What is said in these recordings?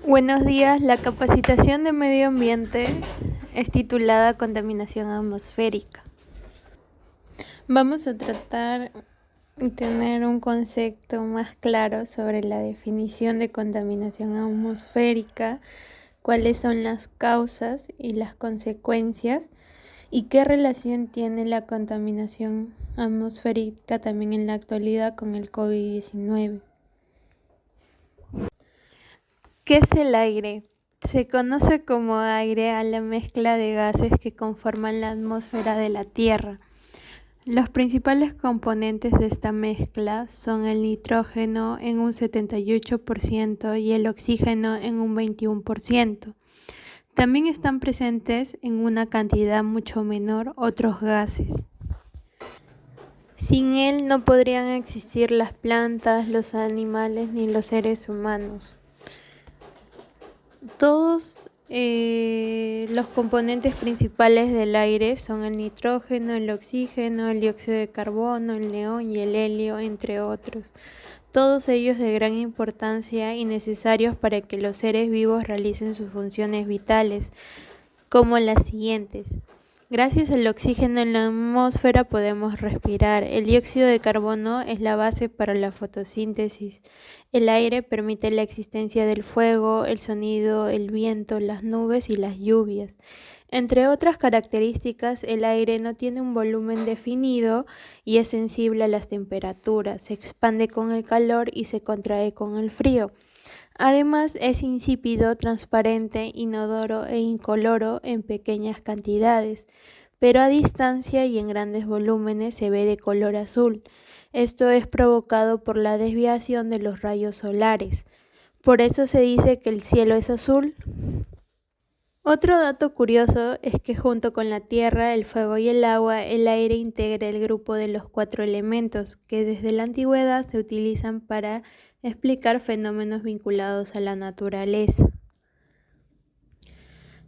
Buenos días, la capacitación de medio ambiente es titulada Contaminación atmosférica. Vamos a tratar de tener un concepto más claro sobre la definición de contaminación atmosférica, cuáles son las causas y las consecuencias y qué relación tiene la contaminación atmosférica también en la actualidad con el COVID-19. ¿Qué es el aire? Se conoce como aire a la mezcla de gases que conforman la atmósfera de la Tierra. Los principales componentes de esta mezcla son el nitrógeno en un 78% y el oxígeno en un 21%. También están presentes en una cantidad mucho menor otros gases. Sin él no podrían existir las plantas, los animales ni los seres humanos. Todos los componentes principales del aire son el nitrógeno, el oxígeno, el dióxido de carbono, el neón y el helio, entre otros. Todos ellos de gran importancia y necesarios para que los seres vivos realicen sus funciones vitales, como las siguientes. Gracias al oxígeno en la atmósfera podemos respirar. El dióxido de carbono es la base para la fotosíntesis. El aire permite la existencia del fuego, el sonido, el viento, las nubes y las lluvias. Entre otras características, el aire no tiene un volumen definido y es sensible a las temperaturas. Se expande con el calor y se contrae con el frío. Además, es insípido, transparente, inodoro e incoloro en pequeñas cantidades, pero a distancia y en grandes volúmenes se ve de color azul. Esto es provocado por la desviación de los rayos solares. Por eso se dice que el cielo es azul. Otro dato curioso es que junto con la tierra, el fuego y el agua, el aire integra el grupo de los 4 elementos que desde la antigüedad se utilizan para explicar fenómenos vinculados a la naturaleza.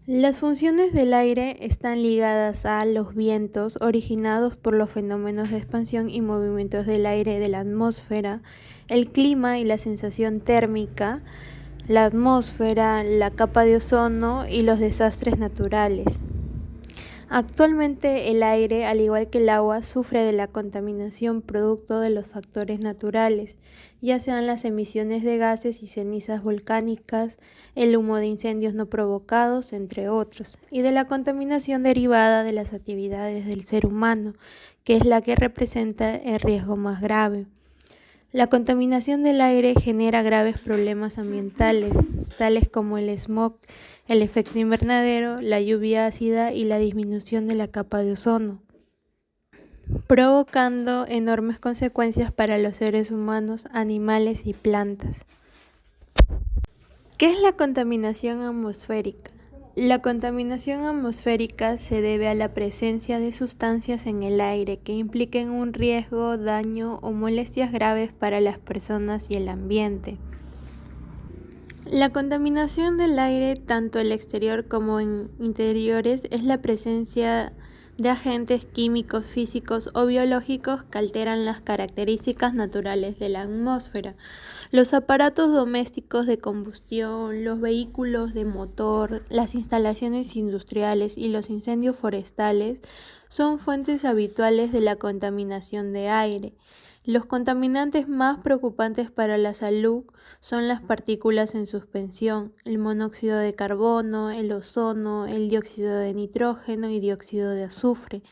Las funciones del aire están ligadas a los vientos originados por los fenómenos de expansión y movimientos del aire de la atmósfera, el clima y la sensación térmica, la atmósfera, la capa de ozono y los desastres naturales. Actualmente el aire, al igual que el agua, sufre de la contaminación producto de los factores naturales, ya sean las emisiones de gases y cenizas volcánicas, el humo de incendios no provocados, entre otros, y de la contaminación derivada de las actividades del ser humano, que es la que representa el riesgo más grave. La contaminación del aire genera graves problemas ambientales, tales como el smog, el efecto invernadero, la lluvia ácida y la disminución de la capa de ozono, provocando enormes consecuencias para los seres humanos, animales y plantas. ¿Qué es la contaminación atmosférica? La contaminación atmosférica se debe a la presencia de sustancias en el aire que impliquen un riesgo, daño o molestias graves para las personas y el ambiente. La contaminación del aire, tanto en el exterior como en interiores, es la presencia de agentes químicos, físicos o biológicos que alteran las características naturales de la atmósfera. Los aparatos domésticos de combustión, los vehículos de motor, las instalaciones industriales y los incendios forestales son fuentes habituales de la contaminación de aire. Los contaminantes más preocupantes para la salud son las partículas en suspensión, el monóxido de carbono, el ozono, el dióxido de nitrógeno y dióxido de azufre.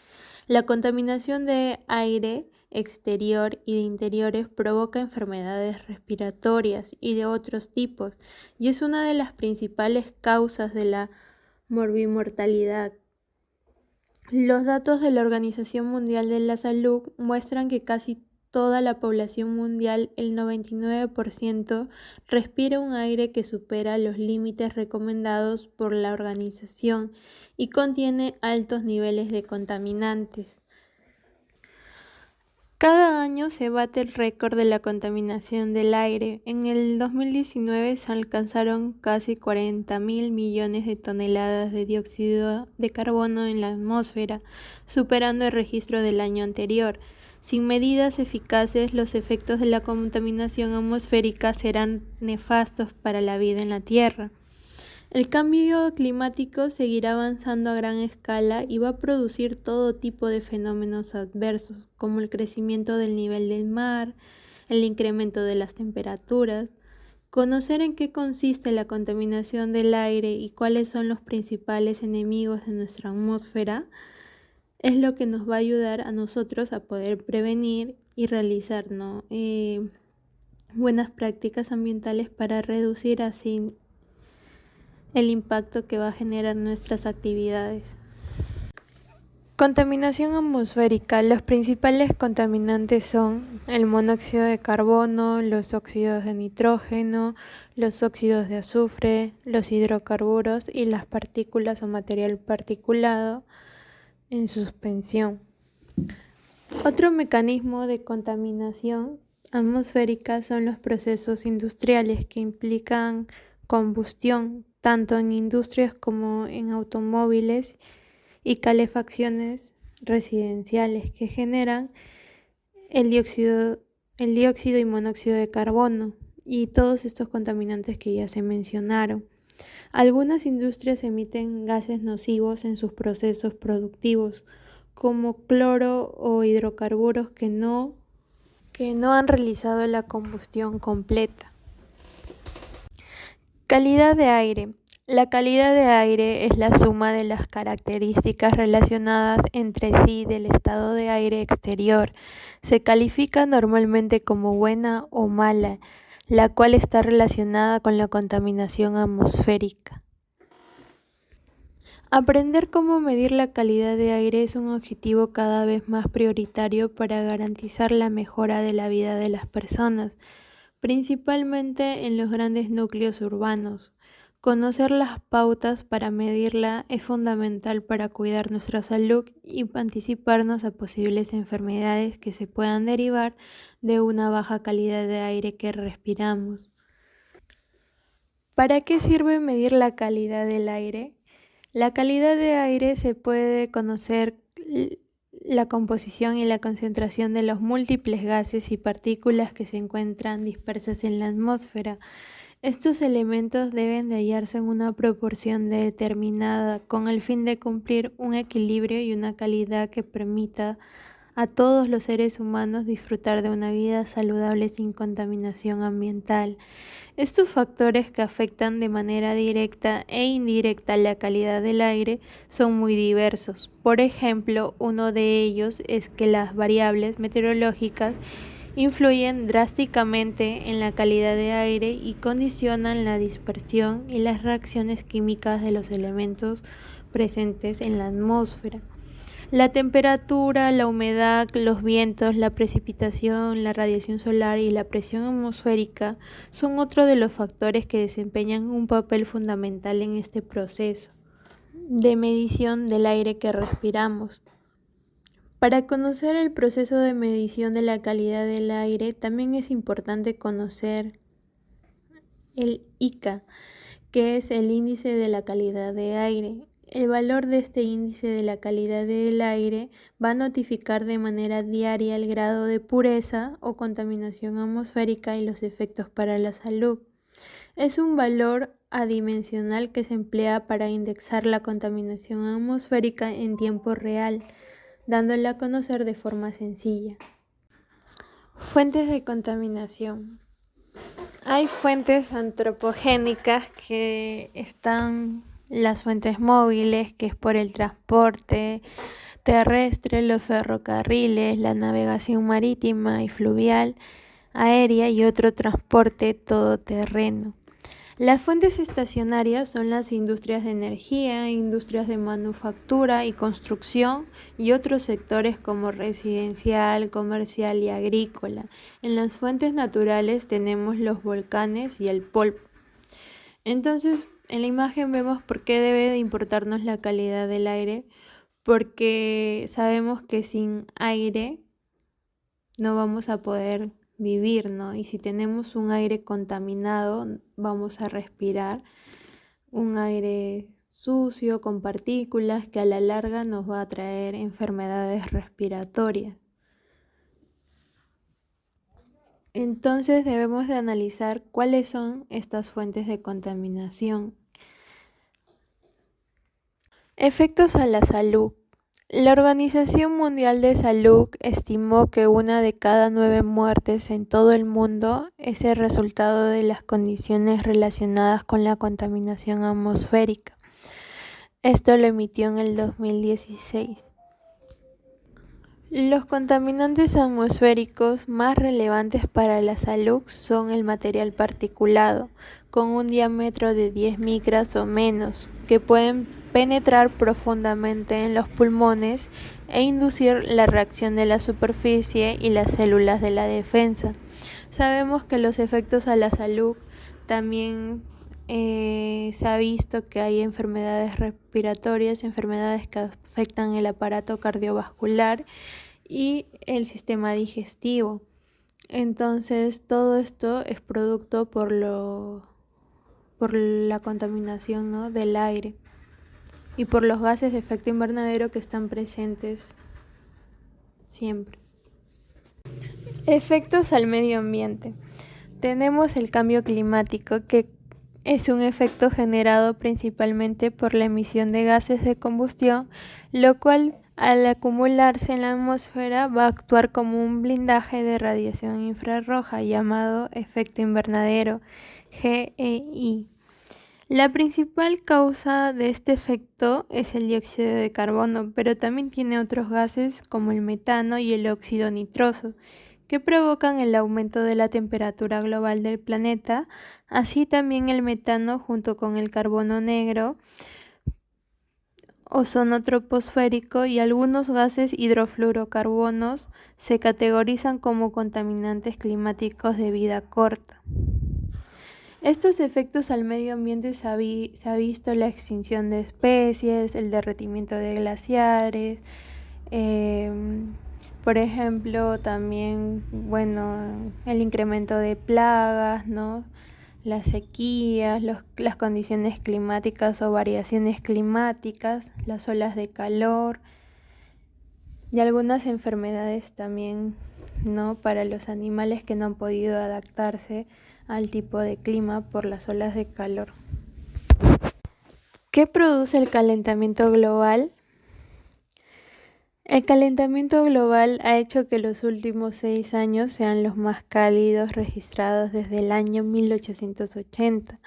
La contaminación de aire exterior y de interiores provoca enfermedades respiratorias y de otros tipos y es una de las principales causas de la morbimortalidad. Los datos de la Organización Mundial de la Salud muestran que casi toda la población mundial, el 99%, respira un aire que supera los límites recomendados por la organización y contiene altos niveles de contaminantes. Cada año se bate el récord de la contaminación del aire. En el 2019 se alcanzaron casi 40.000 millones de toneladas de dióxido de carbono en la atmósfera, superando el registro del año anterior. Sin medidas eficaces, los efectos de la contaminación atmosférica serán nefastos para la vida en la Tierra. El cambio climático seguirá avanzando a gran escala y va a producir todo tipo de fenómenos adversos, como el crecimiento del nivel del mar, el incremento de las temperaturas. Conocer en qué consiste la contaminación del aire y cuáles son los principales enemigos de nuestra atmósfera es lo que nos va a ayudar a nosotros a poder prevenir y realizar, buenas prácticas ambientales para reducir así el impacto que va a generar nuestras actividades. Contaminación atmosférica. Los principales contaminantes son el monóxido de carbono, los óxidos de nitrógeno, los óxidos de azufre, los hidrocarburos y las partículas o material particulado en suspensión. Otro mecanismo de contaminación atmosférica son los procesos industriales que implican combustión, tanto en industrias como en automóviles y calefacciones residenciales que generan el dióxido y monóxido de carbono y todos estos contaminantes que ya se mencionaron. Algunas industrias emiten gases nocivos en sus procesos productivos, como cloro o hidrocarburos que no han realizado la combustión completa. Calidad de aire. La calidad de aire es la suma de las características relacionadas entre sí del estado de aire exterior. Se califica normalmente como buena o mala, la cual está relacionada con la contaminación atmosférica. Aprender cómo medir la calidad de aire es un objetivo cada vez más prioritario para garantizar la mejora de la vida de las personas, principalmente en los grandes núcleos urbanos. Conocer las pautas para medirla es fundamental para cuidar nuestra salud y anticiparnos a posibles enfermedades que se puedan derivar de una baja calidad de aire que respiramos. ¿Para qué sirve medir la calidad del aire? La calidad de aire se puede conocer la composición y la concentración de los múltiples gases y partículas que se encuentran dispersas en la atmósfera. Estos elementos deben de hallarse en una proporción determinada con el fin de cumplir un equilibrio y una calidad que permita a todos los seres humanos disfrutar de una vida saludable sin contaminación ambiental. Estos factores que afectan de manera directa e indirecta la calidad del aire son muy diversos. Por ejemplo, uno de ellos es que las variables meteorológicas influyen drásticamente en la calidad de aire y condicionan la dispersión y las reacciones químicas de los elementos presentes en la atmósfera. La temperatura, la humedad, los vientos, la precipitación, la radiación solar y la presión atmosférica son otro de los factores que desempeñan un papel fundamental en este proceso de medición del aire que respiramos. Para conocer el proceso de medición de la calidad del aire, también es importante conocer el ICA, que es el índice de la calidad de aire. El valor de este índice de la calidad del aire va a notificar de manera diaria el grado de pureza o contaminación atmosférica y los efectos para la salud. Es un valor adimensional que se emplea para indexar la contaminación atmosférica en tiempo real, dándola a conocer de forma sencilla. Fuentes de contaminación. Hay fuentes antropogénicas que están las fuentes móviles, que es por el transporte terrestre, los ferrocarriles, la navegación marítima y fluvial, aérea y otro transporte todoterreno. Las fuentes estacionarias son las industrias de energía, industrias de manufactura y construcción y otros sectores como residencial, comercial y agrícola. En las fuentes naturales tenemos los volcanes y el polvo. Entonces, en la imagen vemos por qué debe de importarnos la calidad del aire, porque sabemos que sin aire no vamos a poder vivir, ¿no? Y si tenemos un aire contaminado, vamos a respirar un aire sucio con partículas que a la larga nos va a traer enfermedades respiratorias. Entonces debemos de analizar cuáles son estas fuentes de contaminación. Efectos a la salud. La Organización Mundial de Salud estimó que 1 de cada 9 muertes en todo el mundo es el resultado de las condiciones relacionadas con la contaminación atmosférica. Esto lo emitió en el 2016. Los contaminantes atmosféricos más relevantes para la salud son el material particulado, con un diámetro de 10 micras o menos, que pueden penetrar profundamente en los pulmones e inducir la reacción de la superficie y las células de la defensa. Sabemos que los efectos a la salud también se ha visto que hay enfermedades respiratorias, enfermedades que afectan el aparato cardiovascular y el sistema digestivo. Entonces, todo esto es producto por la contaminación, ¿no?, del aire y por los gases de efecto invernadero que están presentes siempre. Efectos al medio ambiente. Tenemos el cambio climático, que es un efecto generado principalmente por la emisión de gases de combustión, lo cual al acumularse en la atmósfera va a actuar como un blindaje de radiación infrarroja llamado efecto invernadero, GEI. La principal causa de este efecto es el dióxido de carbono, pero también tiene otros gases como el metano y el óxido nitroso, que provocan el aumento de la temperatura global del planeta. Así también el metano junto con el carbono negro, ozono troposférico y algunos gases hidrofluorocarbonos se categorizan como contaminantes climáticos de vida corta. Estos efectos al medio ambiente se ha visto la extinción de especies, el derretimiento de glaciares, por ejemplo, también, el incremento de plagas, ¿no?, las sequías, las condiciones climáticas o variaciones climáticas, las olas de calor y algunas enfermedades también, ¿no?, para los animales que no han podido adaptarse al tipo de clima por las olas de calor. ¿Qué produce el calentamiento global? El calentamiento global ha hecho que los últimos 6 años sean los más cálidos registrados desde el año 1880.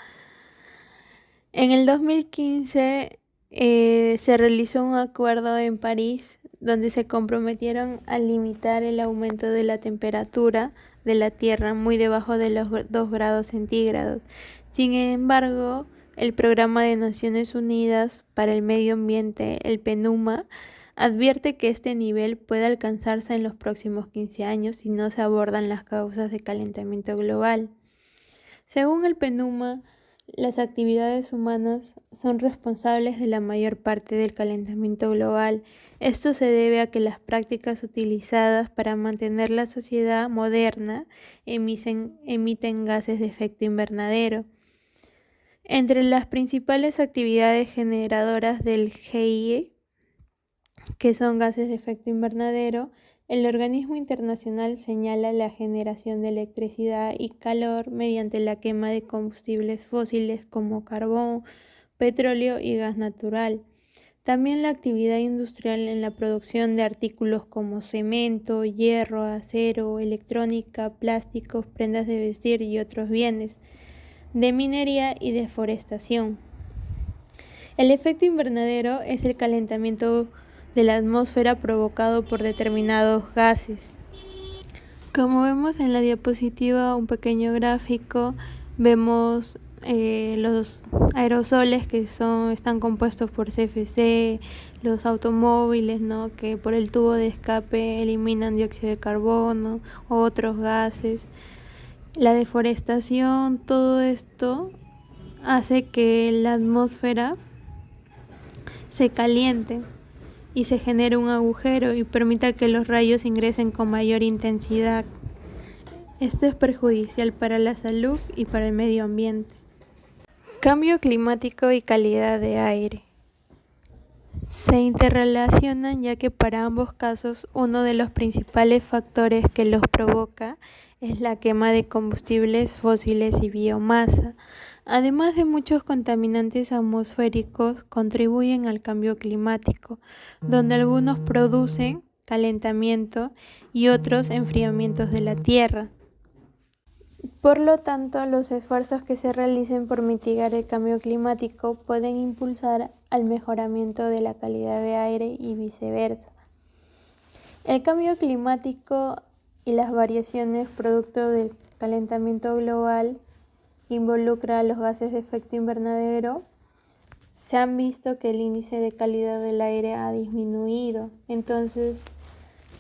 En el 2015 se realizó un acuerdo en París donde se comprometieron a limitar el aumento de la temperatura de la Tierra muy debajo de los 2 grados centígrados. Sin embargo, el Programa de Naciones Unidas para el Medio Ambiente, el PNUMA, advierte que este nivel puede alcanzarse en los próximos 15 años si no se abordan las causas de calentamiento global. Según el PNUMA, las actividades humanas son responsables de la mayor parte del calentamiento global. Esto se debe a que las prácticas utilizadas para mantener la sociedad moderna emiten gases de efecto invernadero. Entre las principales actividades generadoras del GIE, que son gases de efecto invernadero, el organismo internacional señala la generación de electricidad y calor mediante la quema de combustibles fósiles como carbón, petróleo y gas natural. También la actividad industrial en la producción de artículos como cemento, hierro, acero, electrónica, plásticos, prendas de vestir y otros bienes, de minería y deforestación. El efecto invernadero es el calentamiento de la atmósfera provocado por determinados gases. Como vemos en la diapositiva, un pequeño gráfico, vemos los aerosoles que están compuestos por CFC, los automóviles, ¿no?, que por el tubo de escape eliminan dióxido de carbono u otros gases. La deforestación, todo esto hace que la atmósfera se caliente y se genere un agujero y permita que los rayos ingresen con mayor intensidad. Esto es perjudicial para la salud y para el medio ambiente. Cambio climático y calidad de aire. se interrelacionan ya que para ambos casos uno de los principales factores que los provoca es la quema de combustibles fósiles y biomasa. Además de muchos contaminantes atmosféricos, contribuyen al cambio climático, donde algunos producen calentamiento y otros enfriamientos de la Tierra. Por lo tanto, los esfuerzos que se realicen por mitigar el cambio climático pueden impulsar al mejoramiento de la calidad de aire y viceversa. El cambio climático y las variaciones producto del calentamiento global involucra a los gases de efecto invernadero. Se han visto que el índice de calidad del aire ha disminuido, entonces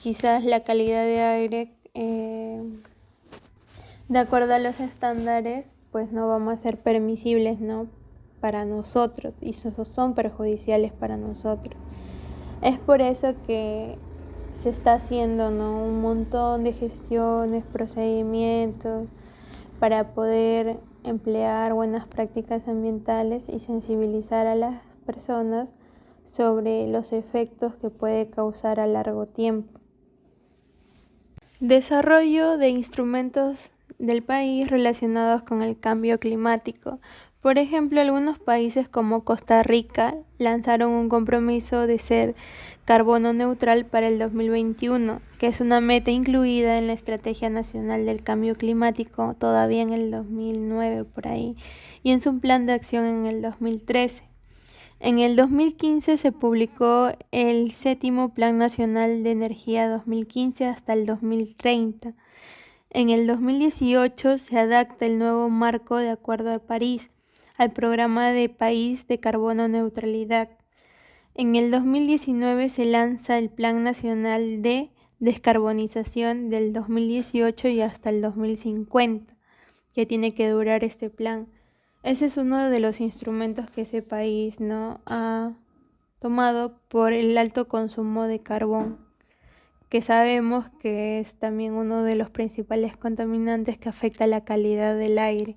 quizás la calidad de aire de acuerdo a los estándares pues no vamos a ser permisibles, ¿no?, para nosotros, y son perjudiciales para nosotros. Es por eso que se está haciendo, ¿no?, un montón de gestiones, procedimientos para poder emplear buenas prácticas ambientales y sensibilizar a las personas sobre los efectos que puede causar a largo tiempo. Desarrollo de instrumentos del país relacionados con el cambio climático. Por ejemplo, algunos países como Costa Rica lanzaron un compromiso de ser carbono neutral para el 2021, que es una meta incluida en la Estrategia Nacional del Cambio Climático todavía en el 2009 por ahí, y en su plan de acción en el 2013. En el 2015 se publicó el 7º Plan Nacional de Energía 2015 hasta el 2030. En el 2018 se adapta el nuevo marco de Acuerdo de París al Programa de País de Carbono Neutralidad. En el 2019 se lanza el Plan Nacional de Descarbonización del 2018 y hasta el 2050, que tiene que durar este plan. Ese es uno de los instrumentos que ese país, ¿no?, ha tomado por el alto consumo de carbón, que sabemos que es también uno de los principales contaminantes que afecta la calidad del aire.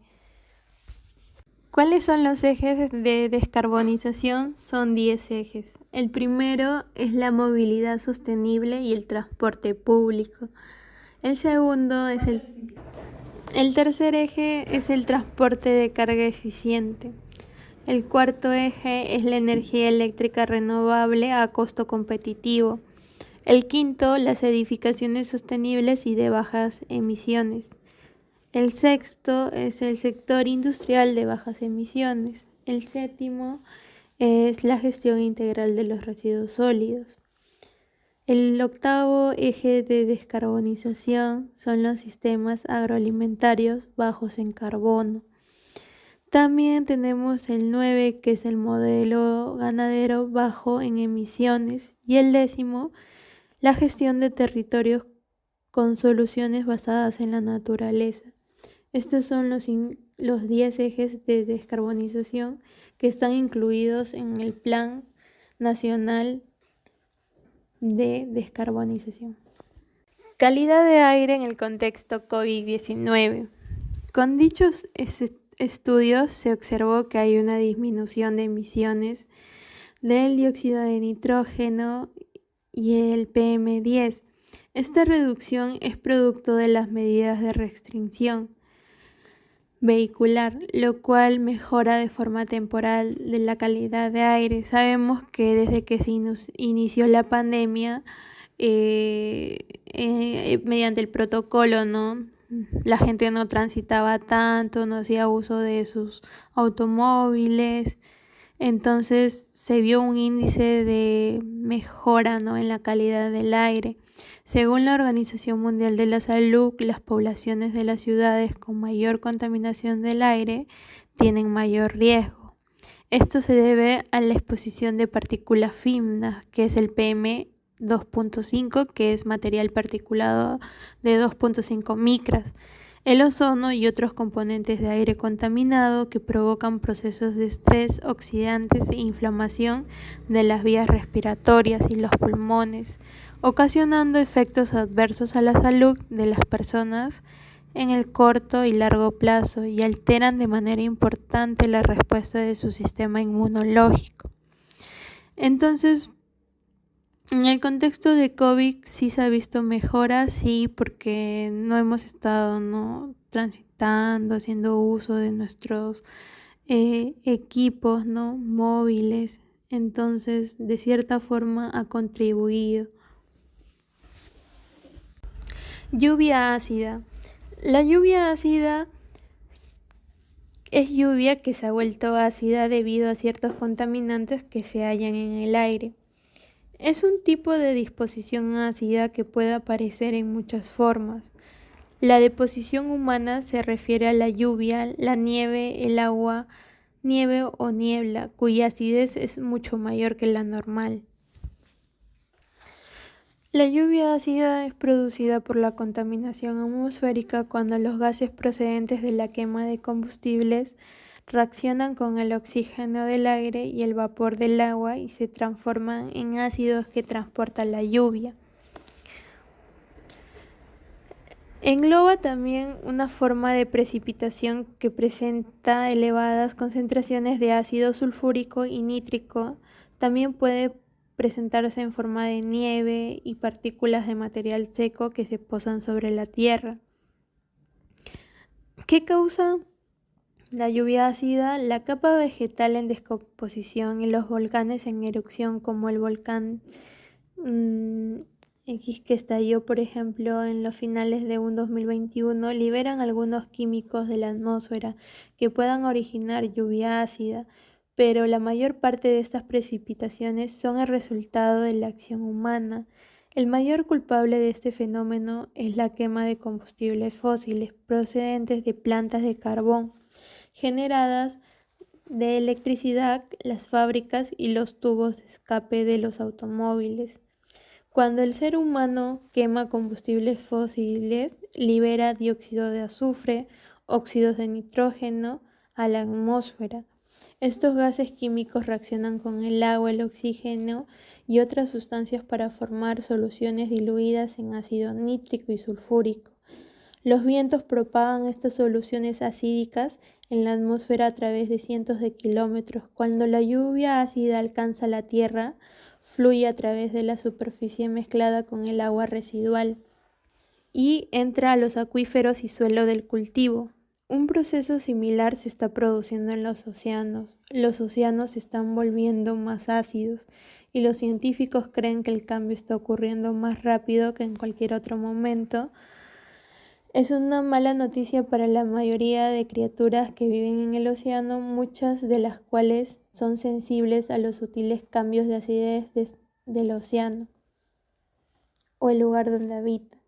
¿Cuáles son los ejes de descarbonización? Son 10 ejes. El primero es la movilidad sostenible y el transporte público. El segundo es el tercer eje es el transporte de carga eficiente. El cuarto eje es la energía eléctrica renovable a costo competitivo. El quinto, las edificaciones sostenibles y de bajas emisiones. El sexto es el sector industrial de bajas emisiones. El séptimo es la gestión integral de los residuos sólidos. El octavo eje de descarbonización son los sistemas agroalimentarios bajos en carbono. También tenemos el 9, que es el modelo ganadero bajo en emisiones, y el 10º, la gestión de territorios con soluciones basadas en la naturaleza. Estos son los 10 ejes de descarbonización que están incluidos en el Plan Nacional de Descarbonización. Calidad de aire en el contexto COVID-19. Con dichos estudios se observó que hay una disminución de emisiones del dióxido de nitrógeno y el PM10. Esta reducción es producto de las medidas de restricción vehicular, lo cual mejora de forma temporal de la calidad de aire. Sabemos que desde que se inició la pandemia, mediante el protocolo, ¿no?, la gente no transitaba tanto, no hacía uso de sus automóviles, entonces se vio un índice de mejora, ¿no?, en la calidad del aire. Según la Organización Mundial de la Salud, las poblaciones de las ciudades con mayor contaminación del aire tienen mayor riesgo. Esto se debe a la exposición de partículas finas, que es el PM2.5, que es material particulado de 2.5 micras, el ozono y otros componentes de aire contaminado que provocan procesos de estrés, oxidantes e inflamación de las vías respiratorias y los pulmones, ocasionando efectos adversos a la salud de las personas en el corto y largo plazo y alteran de manera importante la respuesta de su sistema inmunológico. Entonces, en el contexto de COVID sí se ha visto mejoras, sí, porque no hemos estado, ¿no?, transitando, haciendo uso de nuestros equipos, ¿no?, móviles. Entonces, de cierta forma ha contribuido. Lluvia ácida. La lluvia ácida es lluvia que se ha vuelto ácida debido a ciertos contaminantes que se hallan en el aire. Es un tipo de disposición ácida que puede aparecer en muchas formas. La deposición humana se refiere a la lluvia, la nieve, el agua, nieve o niebla, cuya acidez es mucho mayor que la normal. La lluvia ácida es producida por la contaminación atmosférica cuando los gases procedentes de la quema de combustibles reaccionan con el oxígeno del aire y el vapor del agua y se transforman en ácidos que transportan la lluvia. Engloba también una forma de precipitación que presenta elevadas concentraciones de ácido sulfúrico y nítrico. También puede presentarse en forma de nieve y partículas de material seco que se posan sobre la tierra. ¿Qué causa la lluvia ácida? La capa vegetal en descomposición y los volcanes en erupción, como el volcán X que estalló, por ejemplo, en los finales de un 2021, liberan algunos químicos de la atmósfera que puedan originar lluvia ácida, pero la mayor parte de estas precipitaciones son el resultado de la acción humana. El mayor culpable de este fenómeno es la quema de combustibles fósiles procedentes de plantas de carbón, generadas de electricidad, las fábricas y los tubos de escape de los automóviles. Cuando el ser humano quema combustibles fósiles, libera dióxido de azufre, óxidos de nitrógeno a la atmósfera. Estos gases químicos reaccionan con el agua, el oxígeno y otras sustancias para formar soluciones diluidas en ácido nítrico y sulfúrico. Los vientos propagan estas soluciones acídicas en la atmósfera a través de cientos de kilómetros. Cuando la lluvia ácida alcanza la Tierra, fluye a través de la superficie mezclada con el agua residual y entra a los acuíferos y suelo del cultivo. Un proceso similar se está produciendo en los océanos. Los océanos se están volviendo más ácidos y los científicos creen que el cambio está ocurriendo más rápido que en cualquier otro momento. Es una mala noticia para la mayoría de criaturas que viven en el océano, muchas de las cuales son sensibles a los sutiles cambios de acidez del océano o el lugar donde habitan.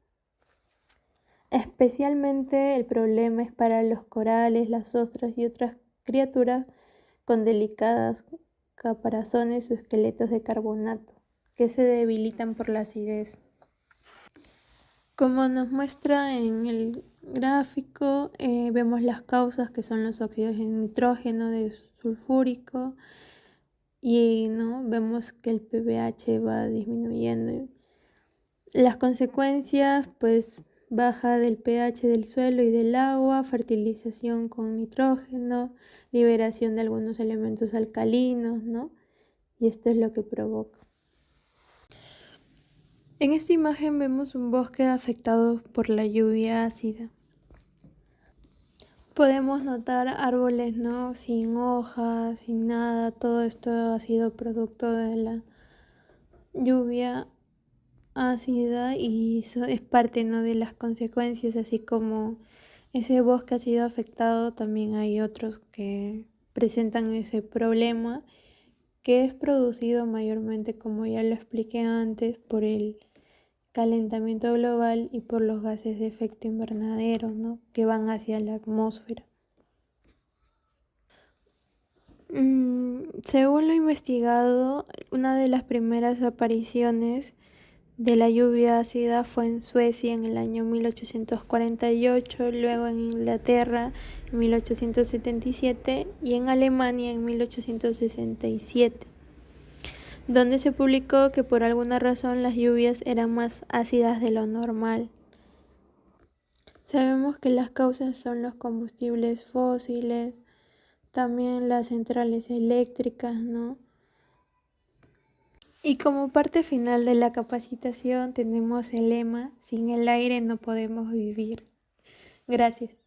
Especialmente el problema es para los corales, las ostras y otras criaturas con delicadas caparazones o esqueletos de carbonato que se debilitan por la acidez. Como nos muestra en el gráfico, vemos las causas que son los óxidos de nitrógeno, de sulfúrico, y ¿no?, vemos que el pH va disminuyendo. Las consecuencias, pues, baja del pH del suelo y del agua, fertilización con nitrógeno, liberación de algunos elementos alcalinos, ¿no? Y esto es lo que provoca. En esta imagen vemos un bosque afectado por la lluvia ácida. Podemos notar árboles, ¿no?, sin hojas, sin nada. Todo esto ha sido producto de la lluvia ácida y eso es parte, ¿no?, de las consecuencias. Así como ese bosque ha sido afectado, también hay otros que presentan ese problema, que es producido mayormente, como ya lo expliqué antes, por el calentamiento global y por los gases de efecto invernadero, ¿no?, que van hacia la atmósfera. Según lo investigado, una de las primeras apariciones de la lluvia ácida fue en Suecia en el año 1848, luego en Inglaterra en 1877 y en Alemania en 1867. Donde se publicó que por alguna razón las lluvias eran más ácidas de lo normal. Sabemos que las causas son los combustibles fósiles, también las centrales eléctricas, ¿no?, Y como parte final de la capacitación tenemos el lema: sin el aire no podemos vivir. Gracias.